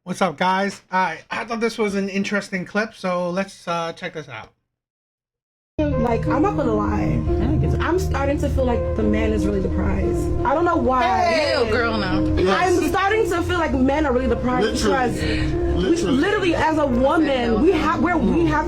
What's up, guys? I thought this was an interesting clip, so let's check this out. Like, I'm not gonna lie. I'm starting to feel like the man is really the prize. I don't know why. Ew, girl, no. I'm starting to feel like men are really the prize because literally, as a woman, we have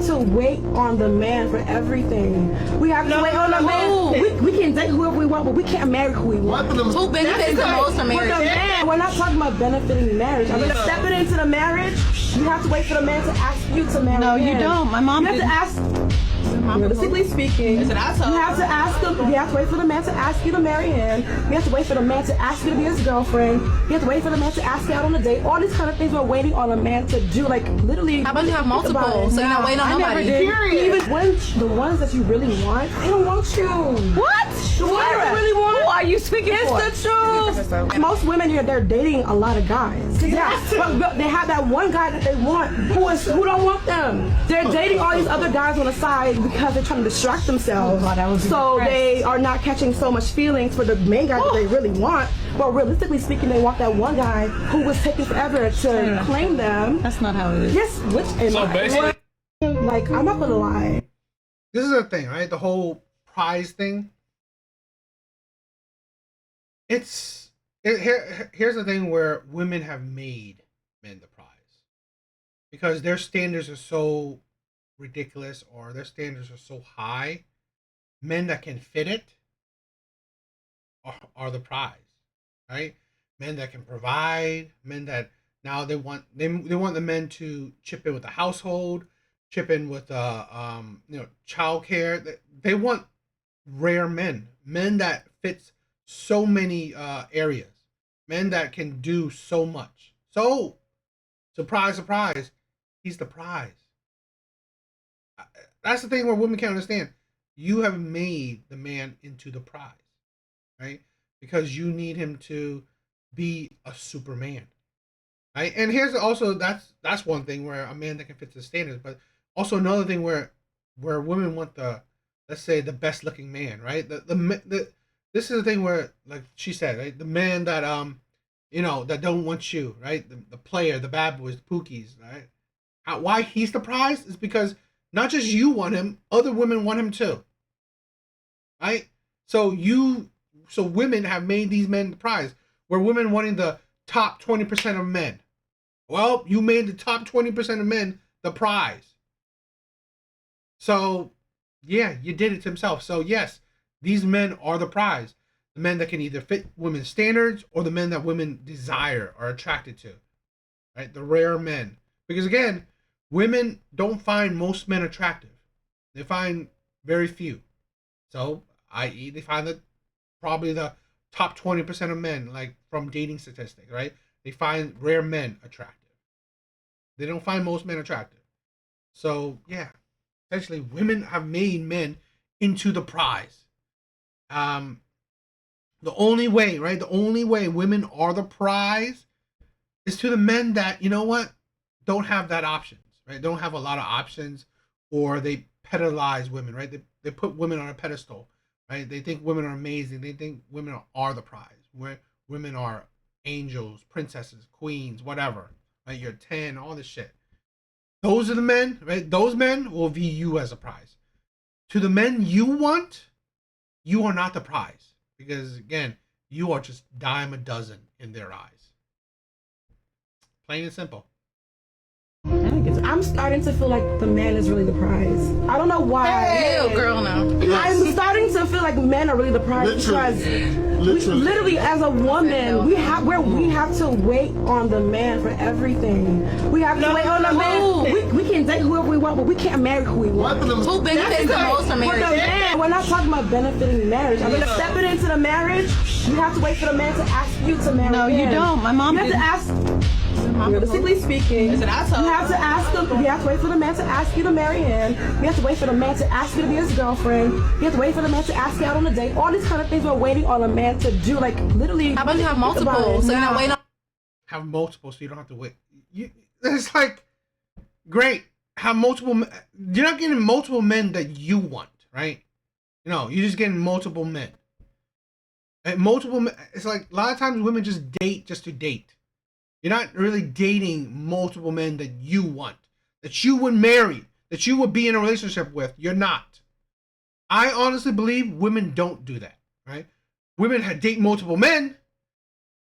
to wait on the man for everything. We have to wait on the man. We can date whoever we want, but we can't marry who we want. Who benefits the most from For the marriage? man, we're not talking about benefiting marriage. I mean, stepping into the marriage, you have to wait for the man to ask you to marry. No, him. you don't. My mom You have to didn't. ask. Realistically speaking, Is it asshole? you have to ask him. You have to wait for the man to ask you to marry him. You have to wait for the man to ask you to be his girlfriend. You have to wait for the man to ask you out on a date. All these kind of things we're waiting on a man to do. Like literally. How about you have think about multiple? it. So you're not waiting on I never nobody. did. Period. Even when the ones that you really want, they don't want you. What? The ones you really want. Who are you speaking for? It's the truth. Most women here, they're dating a lot of guys. Yeah, but they have that one guy that they want who don't want them. They're dating all these other guys on the side because they're trying to distract themselves. Oh God, I was So depressed. they are not catching so much feelings for the main guy that they really want. But realistically speaking, they want that one guy who was taking forever to claim them. That's not how it is. Yes, which So basically, like, I'm not gonna lie. this is the thing, right? The whole prize thing. Here's the thing where women have made men the prize because their standards are so ridiculous or their standards are so high. Men that can fit it are the prize, right? Men that can provide, men that now they want the men to chip in with the household, chip in with childcare. They want rare men that fits so many areas, men that can do so much. So, surprise, surprise, he's the prize. That's the thing where women can't understand. You have made the man into the prize, right? Because you need him to be a superman, right? And here's also that's one thing where a man that can fit the standards, but also another thing where women want the, let's say, the best looking man, right? The this is the thing where, like she said, right, the man that that don't want you, right? The player, the bad boys, the pookies, right? Why he's the prize is because not just you want him, other women want him too, right? So women have made these men the prize. Where women wanting the top 20% of men. Well, you made the top 20% of men the prize. So, yeah, you did it to himself. So, yes, these men are the prize. The men that can either fit women's standards or the men that women desire, are attracted to. Right? The rare men. Because, again, women don't find most men attractive. They find very few. So, i.e., they find that probably the top 20% of men, like from dating statistics, right? They find rare men attractive. They don't find most men attractive. So, yeah, essentially, women have made men into the prize. The only way, right? The only way women are the prize is to the men that, you know what, don't have that options, right? Don't have a lot of options, or they pedalize women, right? They put women on a pedestal, right? They think women are amazing. They think women are the prize. Where women are angels, princesses, queens, whatever, right? You're 10, all this shit. Those are the men, right? Those men will view you as a prize. To the men you want, you are not the prize. Because, again, you are just dime a dozen in their eyes. Plain and simple. I'm starting to feel like the man is really the prize. I don't know why. Ew, girl, no. I'm starting to feel like men are really the prize because literally, as a woman, we have to wait on the man for everything. We have to wait on the man. We can date whoever we want, but we can't marry who we want. Who benefits the most from For the marriage? man, we're not talking about benefiting marriage. I mean, stepping into the marriage, you have to wait for the man to ask you to marry No, you him. don't. My mom You have to didn't. ask. Realistically speaking, Is it asshole? you have to ask him. You have to wait for the man to ask you to marry him. You have to wait for the man to ask you to be his girlfriend. You have to wait for the man to ask you out on a date. All these kind of things we're waiting on a man to do. Like literally. How about you have think about multiple? it. So you're not waiting on. Have multiple so you don't have to wait. It's like, great. Have multiple. You're not getting multiple men that you want, right? No, you're just getting multiple men. And multiple men. It's like a lot of times women just date just to date. You're not really dating multiple men that you want, that you would marry, that you would be in a relationship with. You're not. I honestly believe women don't do that, right? Women date multiple men.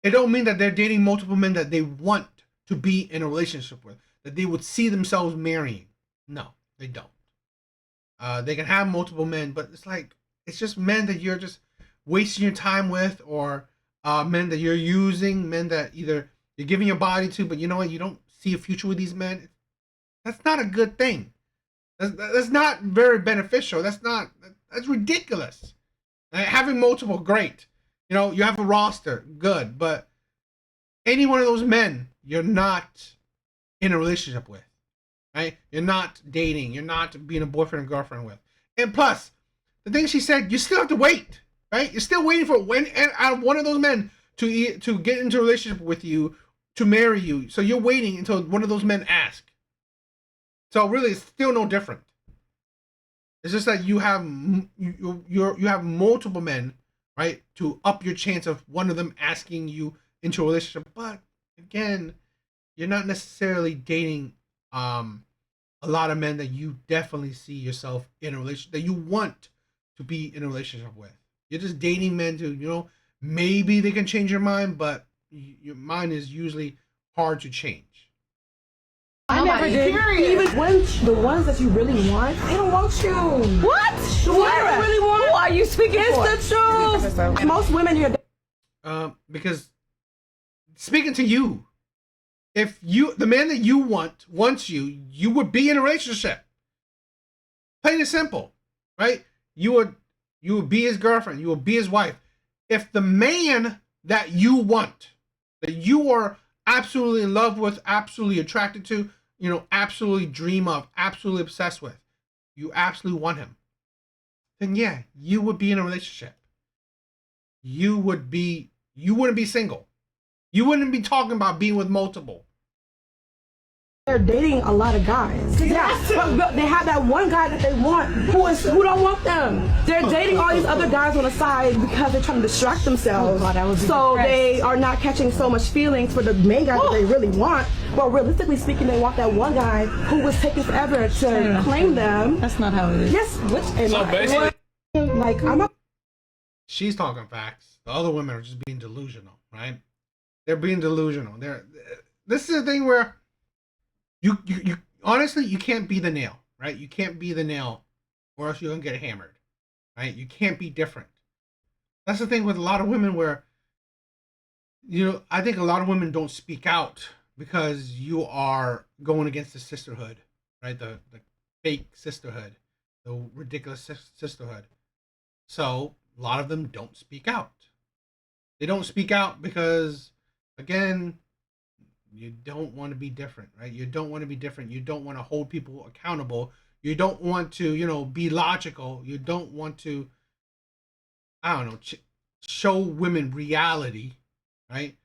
It don't mean that they're dating multiple men that they want to be in a relationship with, that they would see themselves marrying. No, they don't. They can have multiple men, but it's just men that you're just wasting your time with, or men that you're using, men that either you're giving your body to, but you know what, you don't see a future with these men. That's not a good thing. That's not very beneficial. That's ridiculous. Having multiple, great. You know, you have a roster, good, but any one of those men you're not in a relationship with, right? You're not dating. You're not being a boyfriend and girlfriend with. And plus, the thing she said, you still have to wait, right? You're still waiting for out of one of those men to get into a relationship with you, to marry you. So you're waiting until one of those men ask. So really, it's still no different. It's just that you have multiple men, right, to up your chance of one of them asking you into a relationship. But again, you're not necessarily dating a lot of men that you definitely see yourself in a relationship, that you want to be in a relationship with. You're just dating men to, you know, maybe they can change your mind, but your mind is usually hard to change. I never did. Even when the ones that you really want, they don't want you. What? Sure. I don't really want. Who are you speaking for? It's the truth. Most women you're Because speaking to you, if the man that you wants you, you would be in a relationship. Plain and simple, right? You would be his girlfriend. You would be his wife. If the man that you want, that you are absolutely in love with, absolutely attracted to, you know, absolutely dream of, absolutely obsessed with, you absolutely want him, then yeah, you would be in a relationship. You wouldn't be single. You wouldn't be talking about being with multiple. they're dating a lot of guys. Yeah, but they have that one guy that they want who don't want them. They're dating all these other guys on the side because they're trying to distract themselves. So they are not catching so much feelings for the main guy that they really want. But realistically speaking, they want that one guy who was taking forever to claim them. That's not how it is. Yes, So basically, like I'm a She's talking facts. The other women are just being delusional, right? They're being delusional. This is a thing where you honestly, you can't be the nail, right? You can't be the nail, or else you're gonna get hammered, right? You can't be different. That's the thing with a lot of women where, you know, I think a lot of women don't speak out because you are going against the sisterhood, right? The fake sisterhood, the ridiculous sisterhood. So a lot of them don't speak out. They don't speak out because, again, you don't want to be different, right? You don't want to be different. You don't want to hold people accountable. You don't want to, you know, be logical. You don't want to, I don't know, show women reality, right?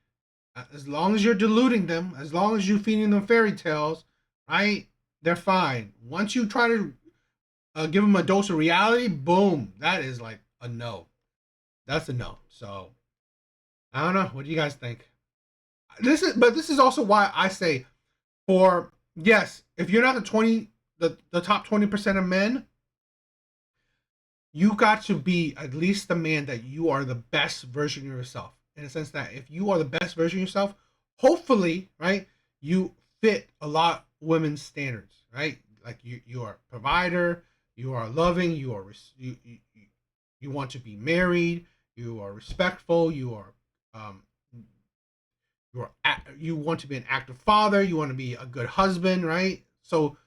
As long as you're deluding them, as long as you're feeding them fairy tales, right? They're fine. Once you try to give them a dose of reality, boom, that is like a no. That's a no. So I don't know. What do you guys think? This is also why I say, if you're not the top 20% of men, you got to be at least the man that you are the best version of yourself. In a sense that if you are the best version of yourself, hopefully, right, you fit a lot of women's standards, right? Like you are a provider, you are loving, you want to be married, you are respectful, you want to be an active father, you want to be a good husband, right? So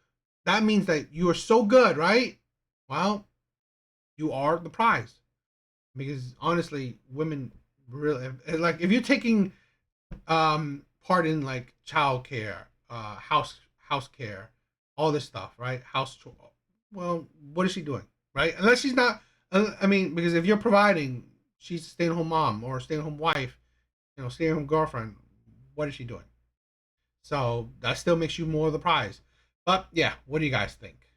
that means that you are so good, right? Well, you are the prize. Because honestly, women really, like, if you're taking part in like child care, house care, all this stuff, right? Well, what is she doing, right? Unless she's not, I mean, because if you're providing, she's a stay-at-home mom or a stay-at-home wife, you know, stay-at-home girlfriend. What is she doing? So that still makes you more of the prize. But yeah, what do you guys think?